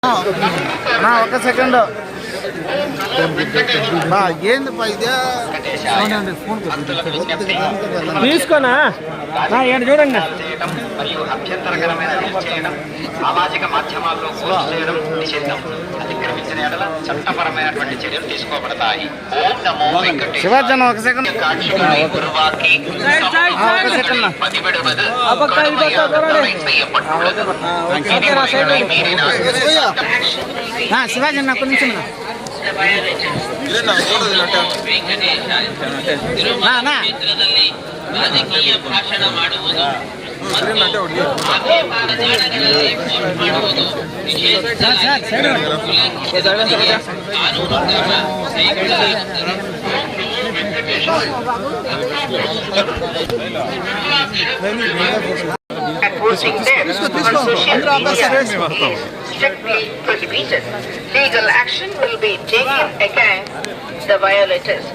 ఒక సెకండ్ ఏంది తీసుకోనా చూడండి. మరియు అభ్యంతరకరమైన చేయడం, సామాజిక మాధ్యమాల్లో పోస్ట్ చేయడం నిషిద్ధం. అతిక్రమించిన ఎడల చట్టపరమైనటువంటి చర్యలు తీసుకోబడతాయి. ఓం నమో శివాజన ఒక సెకండ్ பதிவிடுவது శివాజీ ఒక్క నిమిషం ರಾಜಕೀಯ ಭಾಷಣ ಮಾಡುವುದು Posting them on social media is strictly prohibited. Legal action will be taken against the violators.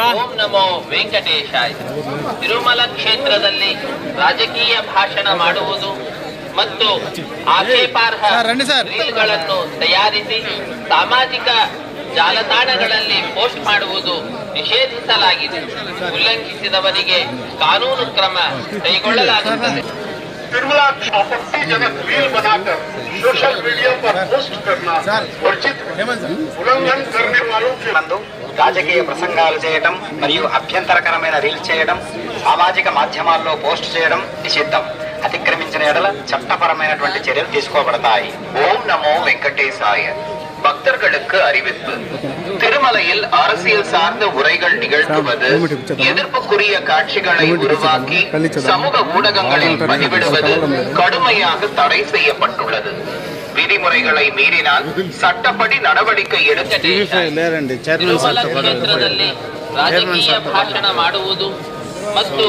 ಓಂ ನಮೋ ವೆಂಕಟೇಶಾಯ. ತಿರುಮಲ ಕ್ಷೇತ್ರದಲ್ಲಿ ರಾಜಕೀಯ ಭಾಷಣ ಮಾಡುವುದು ಮತ್ತು ಆಕ್ಷೇಪಾರ್ಹ ರೀಲ್ಗಳನ್ನು ತಯಾರಿಸಿ ಸಾಮಾಜಿಕ ಜಾಲತಾಣಗಳಲ್ಲಿ ಪೋಸ್ಟ್ ಮಾಡುವುದು ನಿಷೇಧಿಸಲಾಗಿದೆ. ಉಲ್ಲಂಘಿಸಿದವರಿಗೆ ಕಾನೂನು ಕ್ರಮ ಕೈಗೊಳ್ಳಲಾಗುತ್ತದೆ. तिरुमला आपत्तिजनक रील बनाकर सोशल मीडिया पर पोस्ट करना वर्जित है। उल्लंघन करने वालों के రాజకీయ ప్రసంగాలు చేయడం మరియు అభ్యంతరకరమైన రీల్స్ చేయడం, సామాజిక మాధ్యమాల్లో పోస్ట్ చేయడం నిషిద్ధం. అతిక్రమించిన ఎడల చట్టపరమైనటువంటి చర్యలు తీసుకోబడతాయి. ఓం నమో వెంకటేశాయ. பக்தர்களுக்கு அறிவிப்பு. திருமலையில் அரசியல் சார்ந்த உரைகள் நிகழ்த்துவது, எதிர்ப்புக்குரிய காட்சிகளை உருவாக்கி சமூக ஊடகங்களில் பதிவிடுவது கடுமையாக தடை செய்யப்பட்டுள்ளது. விதிமுறைகளை மீறினால் சட்டப்படி நடவடிக்கை எடுக்க. ತಿರುಮಲ ಕ್ಷೇತ್ರದಲ್ಲಿ ರಾಜಕೀಯ ಭಾಷಣ ಮಾಡುವುದು ಮತ್ತು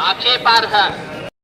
ಆಕ್ಷೇಪಾರ್ಹ